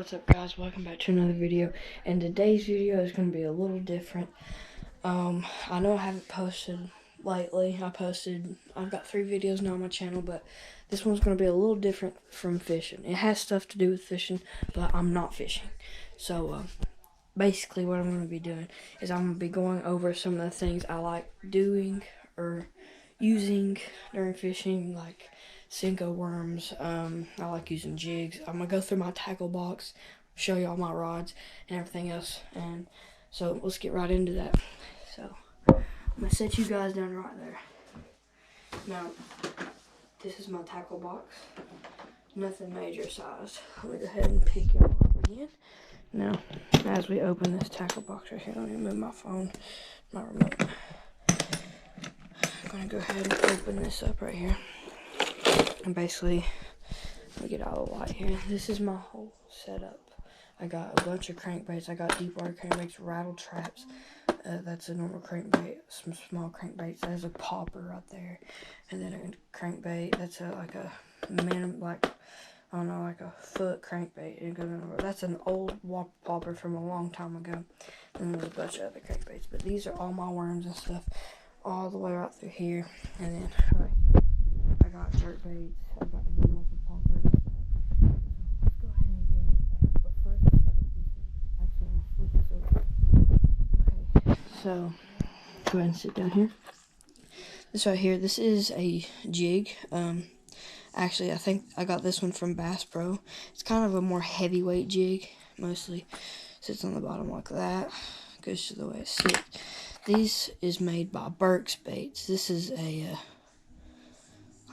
What's up, guys? Welcome back to another video, and today's video is going to be a little different. I know I haven't posted lately. I've got 3 videos now on my channel, but this one's going to be a little different from fishing. It has stuff to do with fishing, but I'm not fishing. So basically what I'm going to be doing is I'm going to be going over some of the things I like doing or using during fishing, like Senko worms. I like using jigs. I'm gonna go through my tackle box, show you all my rods and everything else, and so let's get right into that. So I'm gonna set you guys down right there. Now this is my tackle box, nothing major sized. Let me go ahead and pick y'all up again. Now as we open this tackle box right here, let me move my phone, my remote. I'm gonna go ahead and open this up right here. And basically, let me get out of the light here. This is my whole setup. I got a bunch of crankbaits. I got deep water crankbaits, rattle traps. That's a normal crankbait. Some small crankbaits. There's a popper right there, and then a crankbait. That's like a foot crankbait. It goes over. That's an old popper from a long time ago. And there's a bunch of other crankbaits. But these are all my worms and stuff, all the way right through here, and then I got jerk baits, I got the multiple poppers. Let's go ahead and get it. But first, actually, I'm gonna flip this over. Okay, so go ahead and sit down here. This right here, this is a jig. Actually, I think I got this one from Bass Pro. It's kind of a more heavyweight jig, mostly. Sits on the bottom like that. Goes to the way it sits. This is made by Burke's Baits. This is a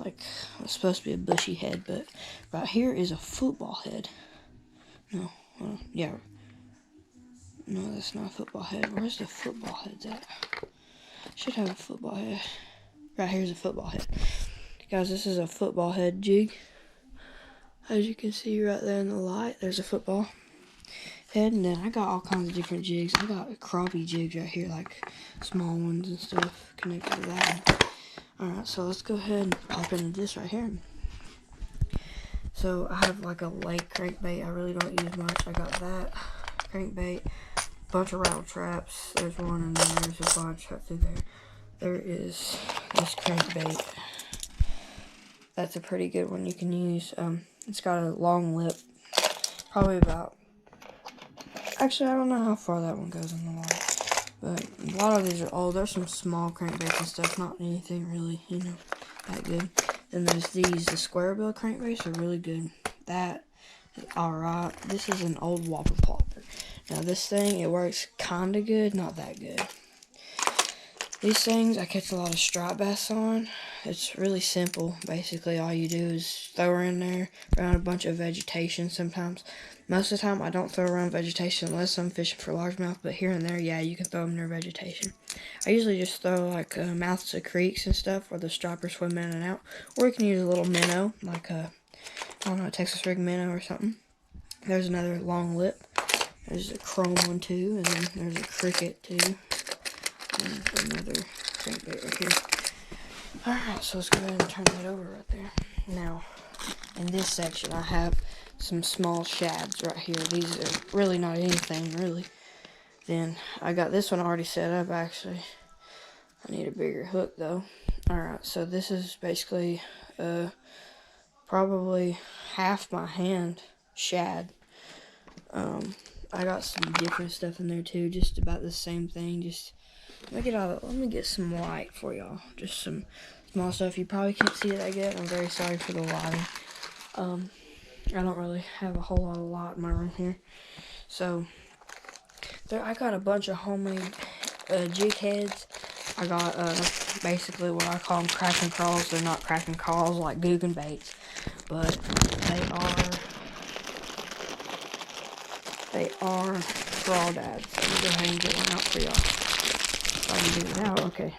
it's supposed to be a bushy head, but right here is a football head. No, yeah. No, that's not a football head. Where's the football heads at? Should have a football head. Right here's a football head. Guys, this is a football head jig. As you can see right there in the light, there's a football head, and then I got all kinds of different jigs. I got crappie jigs right here, like small ones and stuff connected to that one. Alright, so let's go ahead and pop into this right here. So I have like a lake crankbait I really don't use much. I got that crankbait, bunch of rattle traps. There's one, and then there's a bunch right through there. There is this crankbait. That's a pretty good one you can use. It's got a long lip, probably about, actually I don't know how far that one goes in the water. But a lot of these are old. There's some small crankbaits and stuff, not anything really, that good. Then there's these, the square bill crankbaits are really good. That is alright. This is an old whopper popper. Now this thing, it works kinda good, not that good. These things I catch a lot of striped bass on. It's really simple. Basically all you do is throw her in there around a bunch of vegetation sometimes. Most of the time I don't throw around vegetation unless I'm fishing for largemouth, but here and there, yeah, you can throw them near vegetation. I usually just throw like mouths of creeks and stuff where the stripers swim in and out. Or you can use a little minnow, like a Texas rig minnow or something. There's another long lip. There's a chrome one too, and then there's a cricket too. And another crankbait right here. Alright, so let's go ahead and turn that over right there. Now, in this section, I have some small shads right here. These are really not anything, really. Then, I got this one already set up, actually. I need a bigger hook, though. Alright, so this is basically, probably half my hand shad. I got some different stuff in there, too. Just about the same thing. Let me get some light for y'all. Just some small stuff. You probably can't see it that good. I'm very sorry for the lighting. I don't really have a whole lot of light in my room here. So, I got a bunch of homemade jig heads. I got basically what I call them cracking crawls. They're not cracking crawls like Googan baits, but they are crawdads. Let me go ahead and get one out for y'all. I can get it out. Okay.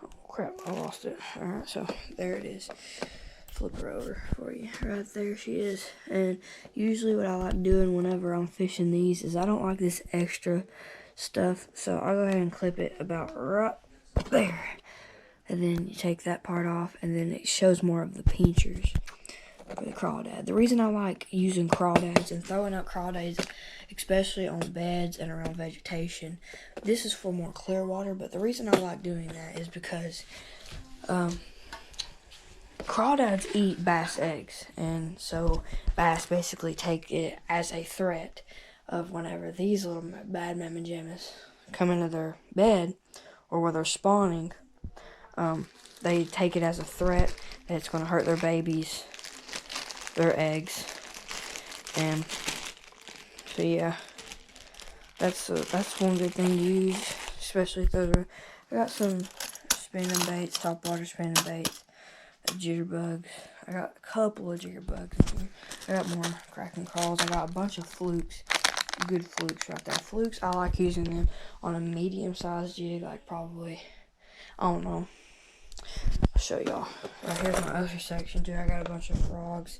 Oh crap, I lost it. Alright, so there it is. Flip her over for you. Right there she is. And usually what I like doing whenever I'm fishing these is I don't like this extra stuff. So I'll go ahead and clip it about right there. And then you take that part off, and then it shows more of the pinchers. the crawdad. The reason I like using crawdads and throwing up crawdads, especially on beds and around vegetation, this is for more clear water, but the reason I like doing that is because crawdads eat bass eggs, and so bass basically take it as a threat of whenever these little bad mamma jammas come into their bed or where they're spawning, they take it as a threat that it's going to hurt their babies, their eggs, and so yeah, that's one good thing to use, especially if those are. I got some spinning baits, topwater spinning baits, jitterbugs. I got a couple of jitterbugs in here. I got more cracking crawls. I got a bunch of flukes, good flukes right there. Flukes, I like using them on a medium-sized jig, like probably, I don't know. I'll show y'all. Right here's my other section too. I got a bunch of frogs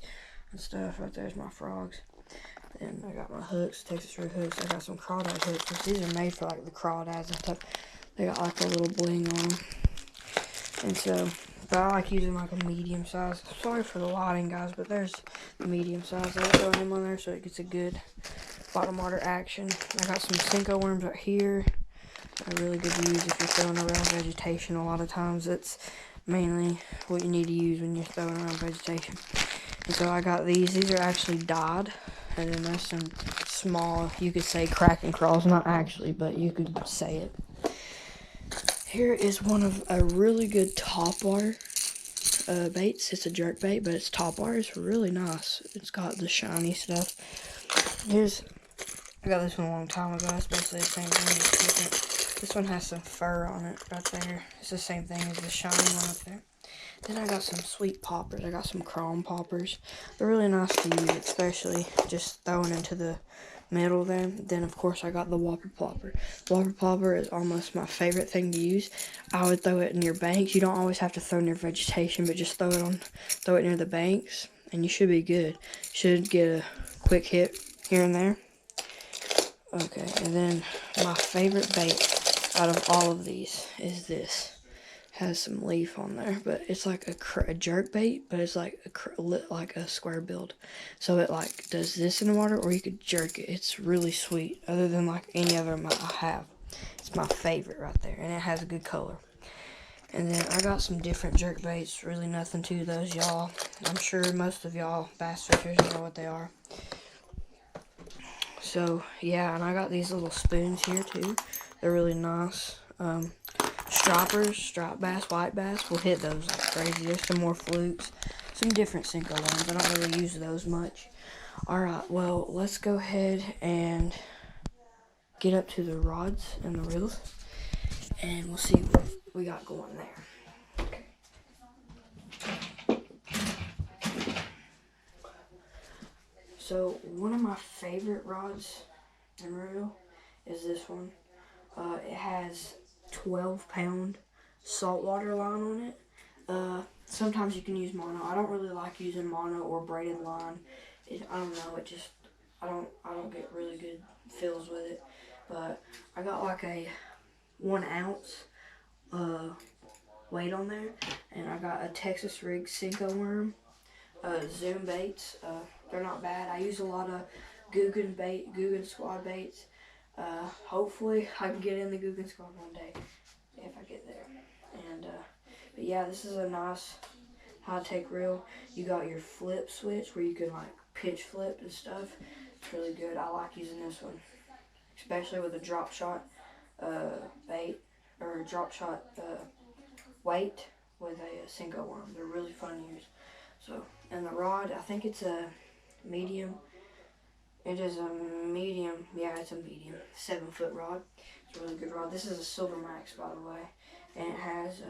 and stuff. Right there's my frogs. Then I got my hooks, Texas rig hooks. I got some crawdad hooks, which these are made for like the crawdads and stuff. They got like a little bling on them. And so, but I like using like a medium size. Sorry for the lighting, guys, but there's the medium size. I like throwing them on there so it gets a good bottom water action. I got some Senko worms right here. They're really good to use if you're throwing around vegetation. A lot of times it's mainly what you need to use when you're throwing around vegetation. And so I got these. These are actually dyed. And then there's some small, you could say cracking crawls. Not actually, but you could say it. Here is one of a really good topwater baits. It's a jerk bait, but it's topwater. It's really nice. It's got the shiny stuff. I got this one a long time ago. It's basically the same thing. It's different. This one has some fur on it right there. It's the same thing as the shiny one up there. Then I got some sweet poppers. I got some chrome poppers. They're really nice to use, especially just throwing into the middle there. Then of course I got the whopper plopper. Whopper plopper is almost my favorite thing to use. I would throw it near banks. You don't always have to throw near vegetation, but just throw it near the banks, and you should be good. Should get a quick hit here and there. Okay, and then my favorite bait out of all of these is this. Has some leaf on there, but it's like a jerk bait, but it's like a square build. So it like does this in the water, or you could jerk it. It's really sweet, other than like any other I have. It's my favorite right there, and it has a good color. And then I got some different jerk baits. Really nothing to those, y'all. I'm sure most of y'all bass fishers know what they are. So yeah, and I got these little spoons here too. They're really nice. Stroppers, striped bass, white bass, we'll hit those like crazy. There's some more flukes, some different Senko ones. I don't really use those much. Alright, well, let's go ahead and get up to the rods and the reels, and we'll see what we got going there. Okay. So, one of my favorite rods and reel is this one. It has 12-pound saltwater line on it. Sometimes you can use mono. I don't really like using mono or braided line. I don't know. I don't get really good feels with it. But I got like a 1 ounce weight on there, and I got a Texas rig Senko worm, Zoom baits. They're not bad. I use a lot of Googan squad baits. Hopefully I can get in the Googan squad one day if I get there. And but yeah, this is a nice high-tech reel. You got your flip switch where you can like pitch flip and stuff. It's really good. I like using this one, especially with a drop shot bait or a drop shot weight with a Senko worm. They're really fun to use. So, and the rod, I think it's a medium. It is a medium, yeah, it's a medium, 7-foot rod. It's a really good rod. This is a Silver Max, by the way, and it has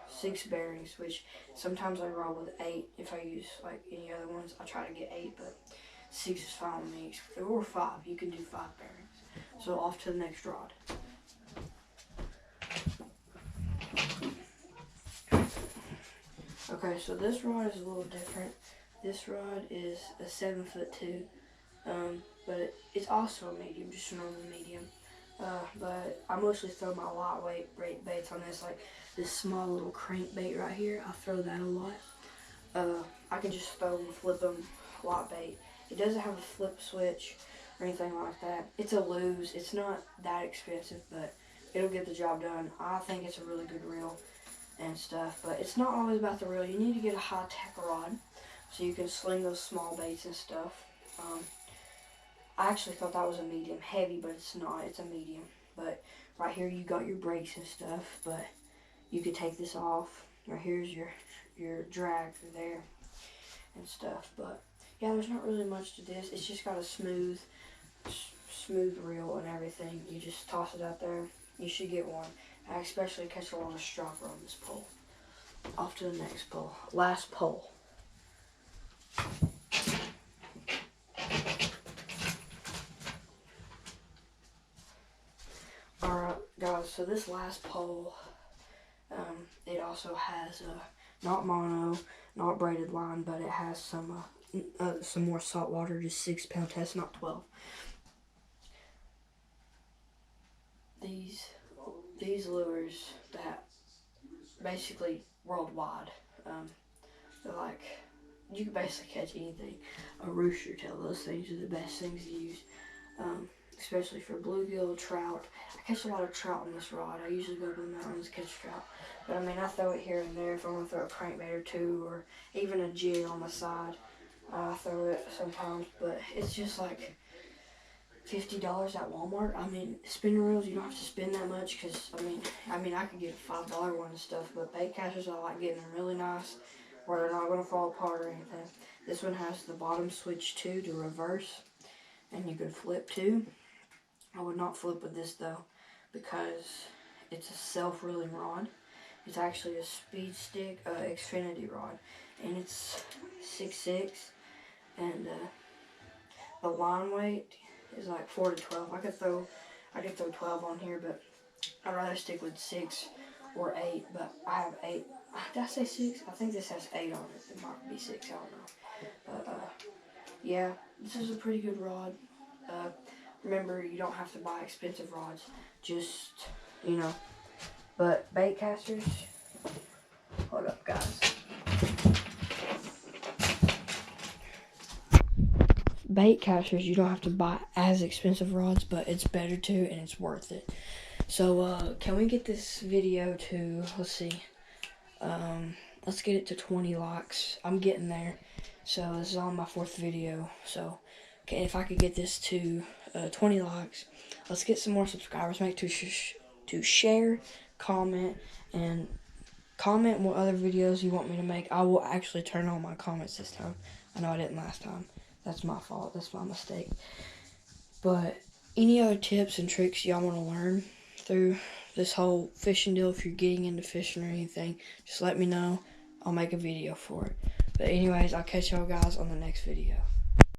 6 bearings, which sometimes I roll with 8. If I use like any other ones, I try to get 8, but 6 is fine with me. Or 5, you can do 5 bearings. So off to the next rod. Okay, so this rod is a little different. This rod is a 7-foot too. But it's also a medium, just a normal medium. But I mostly throw my lightweight baits on this, like this small little crankbait right here. I throw that a lot. I can just throw them, flip them, lot bait. It doesn't have a flip switch or anything like that. It's a lose. It's not that expensive, but it'll get the job done. I think it's a really good reel and stuff, but it's not always about the reel. You need to get a high-tech rod so you can sling those small baits and stuff. I actually thought that was a medium heavy, but it's not. It's a medium. But right here you got your brakes and stuff, but you could take this off. Right here's your drag through there and stuff. But yeah, there's not really much to this. It's just got a smooth reel and everything. You just toss it out there. You should get one. I especially catch a lot of striper on this pole. Off to the next pole. Last pole. Alright guys, so this last pole, it also has not mono, not braided line, but it has some more salt water, just 6 pound test, not 12. These lures that basically worldwide, they're like, you can basically catch anything. A rooster tail, those things are the best things to use, especially for bluegill, trout. I catch a lot of trout on this rod. I usually go to the mountains to catch trout, but I mean, I throw it here and there if I want to throw a crankbait or two, or even a jig on the side. I throw it sometimes, but it's just like $50 at Walmart. I mean, spinning reels, you don't have to spend that much, because I mean, I could get a $5 one and stuff, but bait catchers, I like getting them really nice, where they're not going to fall apart or anything. This one has the bottom switch too to reverse, and you can flip too. I would not flip with this though, because it's a self-reeling rod. It's actually a Speed Stick Xfinity rod, and it's 6'6", and the line weight is like 4 to 12. I could throw 12 on here, but I'd rather stick with 6 or 8. But I have 8. Did I say 6? I think this has 8 on it. It might be 6. I don't know. But yeah, this is a pretty good rod. Remember, you don't have to buy expensive rods. Just, you know. But bait casters, hold up, guys. Bait casters, you don't have to buy as expensive rods, but it's better too, and it's worth it. So, can we get this video to, let's see, let's get it to 20 likes. I'm getting there. So, this is on my 4th video. So, okay, if I could get this to 20 likes, let's get some more subscribers. Make to share, comment, and comment what other videos you want me to make. I will actually turn on my comments this time. I know I didn't last time. That's my fault. That's my mistake. But any other tips and tricks y'all want to learn through this whole fishing deal, if you're getting into fishing or anything, just let me know. I'll make a video for it. But anyways, I'll catch y'all guys on the next video.